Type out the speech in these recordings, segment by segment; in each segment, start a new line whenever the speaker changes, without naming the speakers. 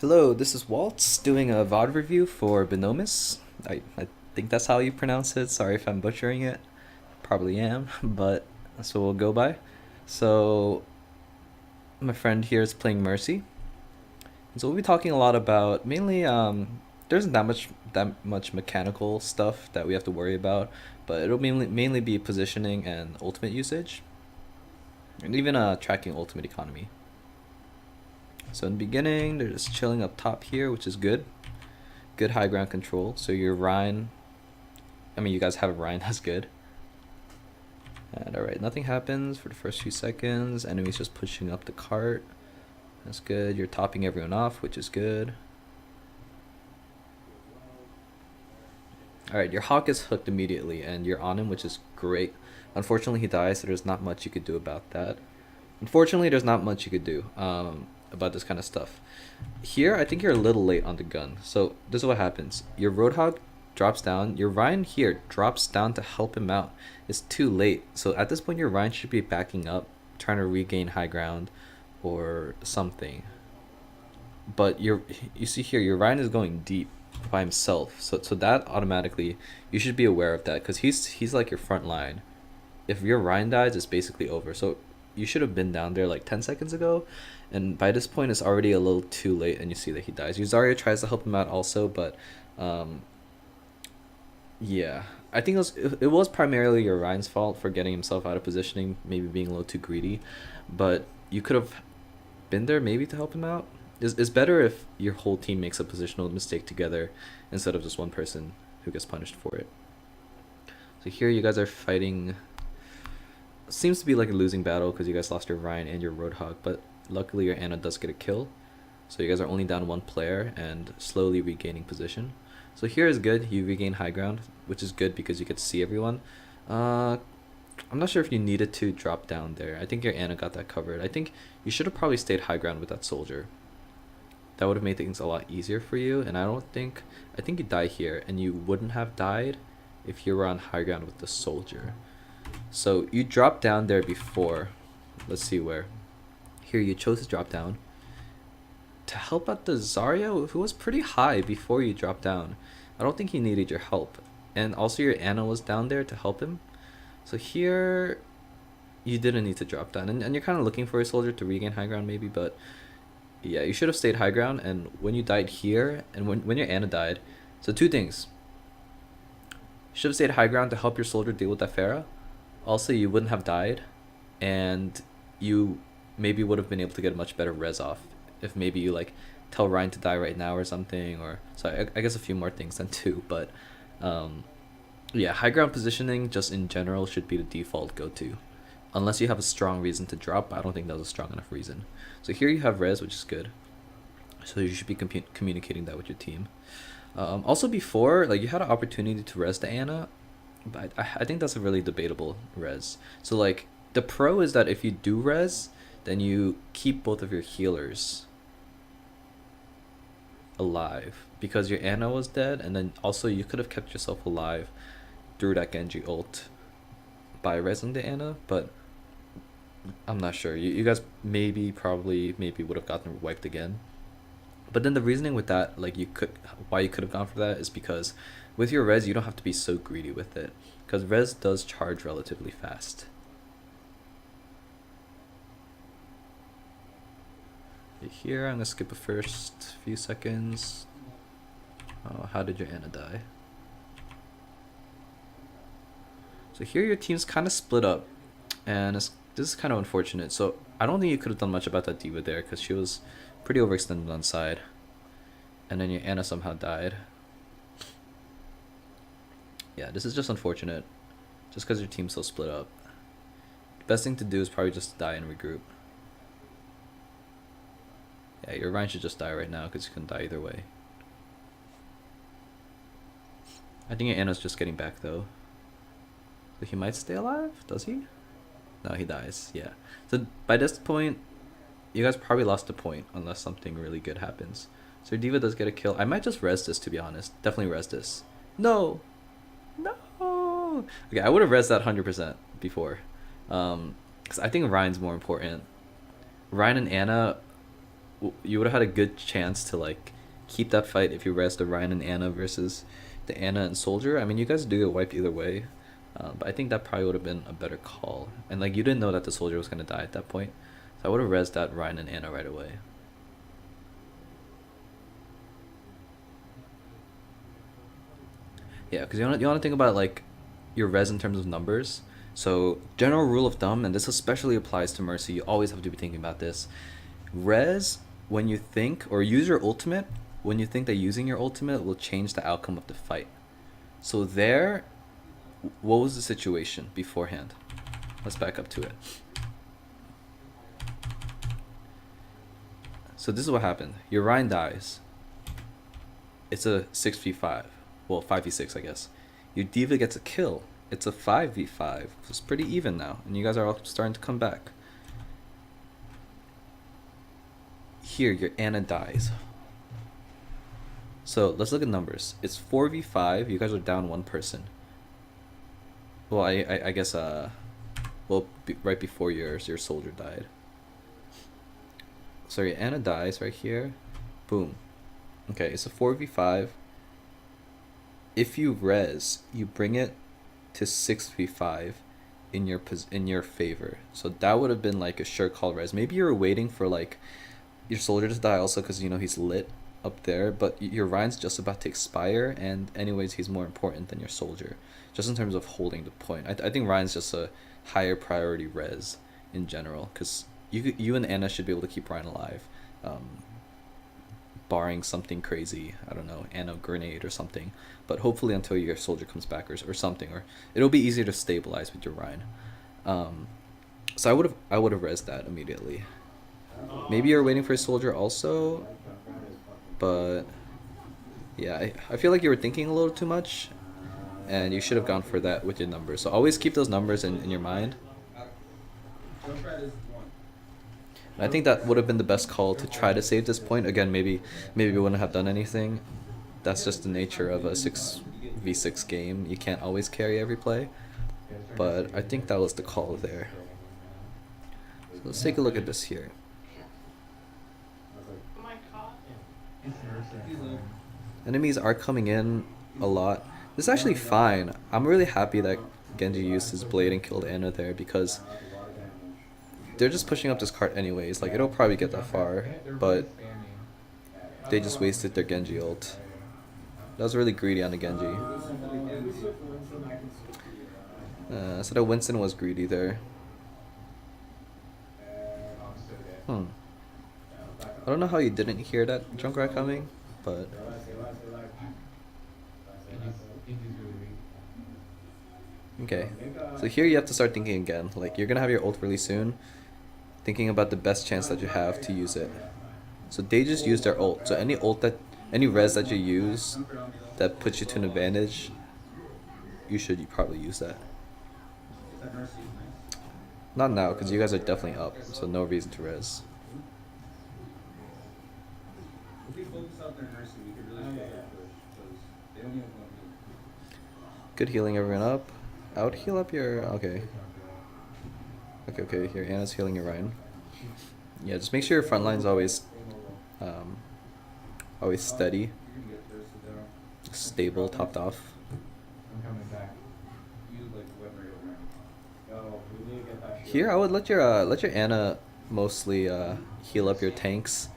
Hello, this is Waltz doing a VOD review for Binomis. I think that's how you pronounce it. Sorry if I'm butchering it. Probably am, but that's what we'll go by. So, my friend here is playing Mercy. And so we'll be talking a lot about mainly there isn't that much mechanical stuff that we have to worry about, but it'll mainly be positioning and ultimate usage, and even tracking ultimate economy. So in the beginning, they're just chilling up top here, which is good. Good high ground control. So your Rhine, I mean, you guys have a Rhine, that's good. And alright, nothing happens for the first few seconds. Enemies just pushing up the cart. That's good. You're topping everyone off, which is good. Alright, your Hawk is hooked immediately, and you're on him, which is great. Unfortunately, he dies, so there's not much you could do about that. Unfortunately, there's not much you could do about this kind of stuff. Here, I think you're a little late on the gun. So this is what happens. Your Roadhog drops down. Your Ryan here drops down to help him out. It's too late. So at this point, your Ryan should be backing up, trying to regain high ground or something. But you see here, your Ryan is going deep by himself. So that automatically, you should be aware of that because he's like your front line. If your Ryan dies, it's basically over. So you should have been down there like 10 seconds ago, and by this point it's already a little too late, and you see that he dies. Zarya tries to help him out also, but yeah, I think it was primarily your Ryan's fault for getting himself out of positioning, maybe being a little too greedy, but you could have been there maybe to help him out. It's better if your whole team makes a positional mistake together instead of just one person who gets punished for it. So here you guys are fighting. Seems to be like a losing battle because you guys lost your Ryan and your Roadhog, but luckily your Ana does get a kill. So you guys are only down one player and slowly regaining position. So here is good. You regain high ground, which is good because you get to see everyone. I'm not sure if you needed to drop down there. I think your Ana got that covered. I think you should have probably stayed high ground with that soldier. That would have made things a lot easier for you, and I think you die here, and you wouldn't have died if you were on high ground with the soldier. So you dropped down there before. Let's see where. Here you chose to drop down to help out the Zarya, who was pretty high before you dropped down. I don't think he needed your help. And also your Ana was down there to help him. So here you didn't need to drop down. And you're kind of looking for a soldier to regain high ground maybe, but yeah, you should have stayed high ground. And when you died here, and when your Ana died, so two things. You should have stayed high ground to help your soldier deal with that Pharah. Also, you wouldn't have died, and you maybe would have been able to get a much better res off if maybe you like tell Ryan to die right now or something, or so I guess a few more things than two, but yeah, high ground positioning just in general should be the default go-to unless you have a strong reason to drop. I don't think that was a strong enough reason. So here you have res, which is good, so you should be communicating that with your team. Also before, like, you had an opportunity to res the Ana, but I think that's a really debatable res. So like the pro is that if you do res, then you keep both of your healers alive because your Ana was dead, and then also you could have kept yourself alive through that Genji ult by resing the Ana, but I'm not sure. You guys maybe would have gotten wiped again. But then the reasoning with that, like, why you could have gone for that is because with your res, you don't have to be so greedy with it, because res does charge relatively fast. Here, I'm going to skip the first few seconds. Oh, how did your Ana die? So here your team's kind of split up, and this is kind of unfortunate. So I don't think you could have done much about that D.Va there, because she was pretty overextended on side. And then your Ana somehow died. Yeah, this is just unfortunate, just because your team's so split up. The best thing to do is probably just die and regroup. Yeah, your Ryan should just die right now because you can die either way. I think your Ana's just getting back though. So he might stay alive? Does he? No, he dies. Yeah. So by this point, you guys probably lost the point unless something really good happens. So your D.Va does get a kill. I might just res this, to be honest. Definitely res this. No! No! Okay, I would have res that 100% before. Because I think Ryan's more important. Ryan and Ana you would have had a good chance to like keep that fight if you rest the Ryan and Anna versus the Anna and Soldier. I mean, you guys do get wiped either way, but I think that probably would have been a better call. And like you didn't know that the Soldier was gonna die at that point, so I would have resed that Ryan and Anna right away. Yeah, because you want to think about like your res in terms of numbers. So general rule of thumb, and this especially applies to Mercy. You always have to be thinking about this. Res when you think, or use your ultimate when you think that using your ultimate will change the outcome of the fight. So there, what was the situation beforehand? Let's back up to it. So this is what happened. Your Ryan dies. It's a 6v5. Well, 5v6, I guess. Your D.Va gets a kill. It's a 5v5. So it's pretty even now. And you guys are all starting to come back. Here, your Anna dies. So let's look at numbers. It's 4v5. You guys are down one person. Well, I guess, right before your Soldier died. So your Anna dies right here. Boom. Okay, it's a 4v5. If you res, you bring it to 6v5 in your favor. So that would have been like a sure call res. Maybe you were waiting for like your Soldier to die also because you know he's lit up there, but your Ryan's just about to expire, and anyways he's more important than your Soldier, just in terms of holding the point. I think Ryan's just a higher priority res in general, because you and Anna should be able to keep Ryan alive, barring something crazy. I don't know, Anna grenade or something, but hopefully until your Soldier comes back or something, or it'll be easier to stabilize with your Ryan. So I would have resed that immediately. Maybe you're waiting for a Soldier also, but yeah, I feel like you were thinking a little too much, and you should have gone for that with your numbers. So always keep those numbers in your mind. And I think that would have been the best call to try to save this point. Again, maybe we wouldn't have done anything. That's just the nature of a 6v6 game. You can't always carry every play, but I think that was the call there. So let's take a look at this here. Enemies are coming in a lot. This is actually fine. I'm really happy that Genji used his blade and killed Anna there, because they're just pushing up this cart anyways. Like, it'll probably get that far, but they just wasted their Genji ult. That was really greedy on the Genji. So the Winston was greedy there. I don't know how you didn't hear that Junkrat coming, but okay. So here you have to start thinking again. Like, you're gonna have your ult really soon. Thinking about the best chance that you have to use it. So they just used their ult. So any res that you use that puts you to an advantage, you probably use that. Not now, because you guys are definitely up, so no reason to res. Good healing everyone up. I would heal up your... Okay, here Anna's healing your Ryan. Yeah, just make sure your front line's always steady, stable, topped off. Here I would let your Anna mostly heal up your tanks.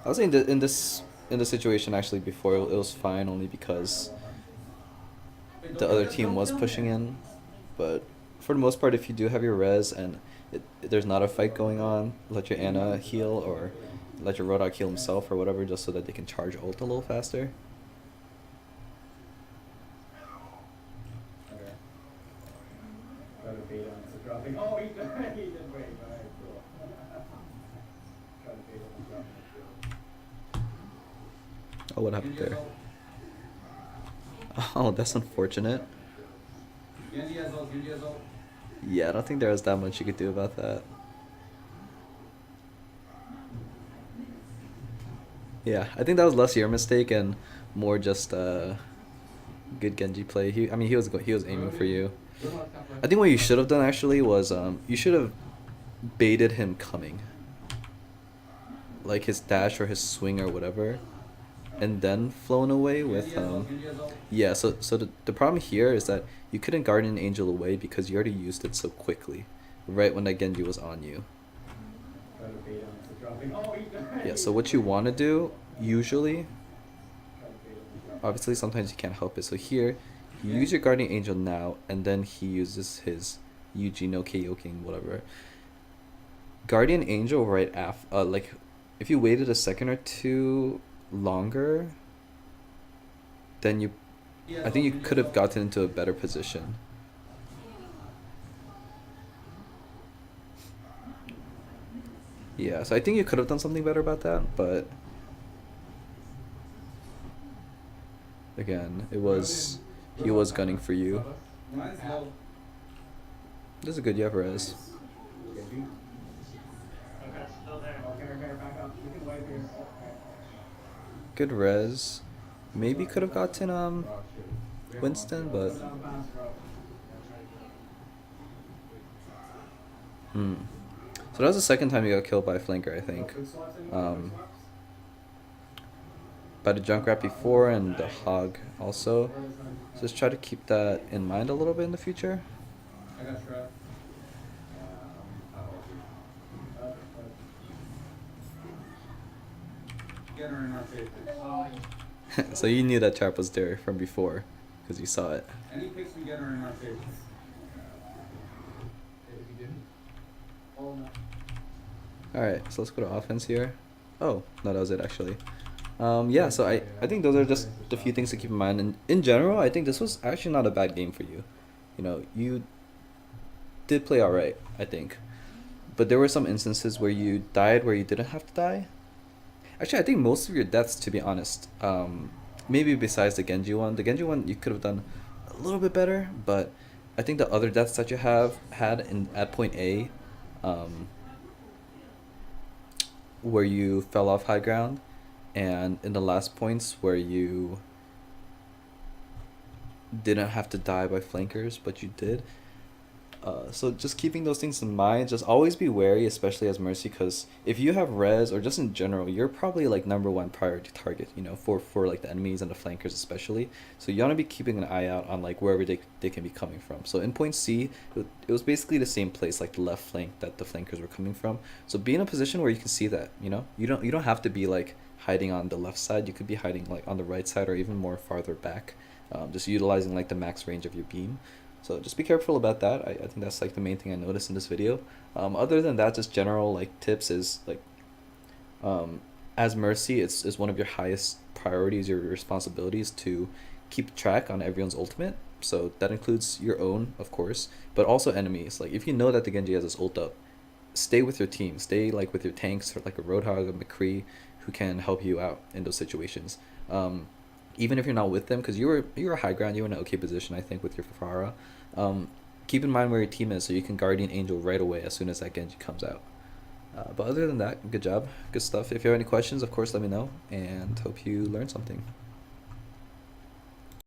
I was saying in this situation actually before, it was fine only because the other team was pushing in, but for the most part, if you do have your res and there's not a fight going on, let your Anna heal, or let your Roadhog heal himself or whatever, just so that they can charge ult a little faster. Oh, what happened there? Oh, that's unfortunate. Yeah, I don't think there was that much you could do about that. Yeah, I think that was less your mistake and more just Good Genji play. I mean, he was aiming for you. I think what you should have done actually was you should have baited him coming, like his dash or his swing or whatever, and then flown away with yeah. So the problem here is that you couldn't Guardian Angel away because you already used it so quickly, right when that Genji was on you. Yeah. So what you want to do usually, obviously sometimes you can't help it. So here, you use your Guardian Angel now, and then he uses his Yuji no Keiyoking whatever. Guardian Angel right after, like, if you waited a second or two longer, then I think you could have gotten into a better position. Yeah, so I think you could have done something better about that, but again, he was gunning for you. This is a good Yevres. Good res. Maybe could have gotten Winston, but so that was the second time you got killed by a flanker, I think. By the Junkrat before and the Hog also. So just try to keep that in mind a little bit in the future. So you knew that trap was there from before because you saw it. Any picks we get are in our favor. Alright, so let's go to offense here. Oh, no, that was it actually. Yeah, so I think those are just the few things to keep in mind. And in general, I think this was actually not a bad game for you. You know, you did play alright, I think. But there were some instances where you died where you didn't have to die. Actually, I think most of your deaths, to be honest, maybe besides the Genji one you could have done a little bit better, but I think the other deaths that you had at point A, where you fell off high ground, and in the last points where you didn't have to die by flankers, but you did. So just keeping those things in mind, just always be wary, especially as Mercy, because if you have res, or just in general, you're probably like #1 priority target, you know, for like the enemies and the flankers especially. So you want to be keeping an eye out on like wherever they can be coming from. So in point C, it was basically the same place, like the left flank that the flankers were coming from. So be in a position where you can see that, you know, you don't have to be like hiding on the left side. You could be hiding like on the right side or even more farther back, just utilizing like the max range of your beam. So just be careful about that. I think that's like the main thing I noticed in this video. Other than that, just general like tips is like, as Mercy, it's one of your highest priorities, your responsibilities to keep track on everyone's ultimate. So that includes your own, of course, but also enemies. Like if you know that the Genji has this ult up, stay with your team. Stay like with your tanks or like a Roadhog, a McCree, who can help you out in those situations. Even if you're not with them, because you were high ground, you were in an okay position, I think, with your Pharah. Keep in mind where your team is so you can Guardian Angel right away as soon as that Genji comes out. But other than that, good job, good stuff. If you have any questions, of course, let me know, and hope you learned something.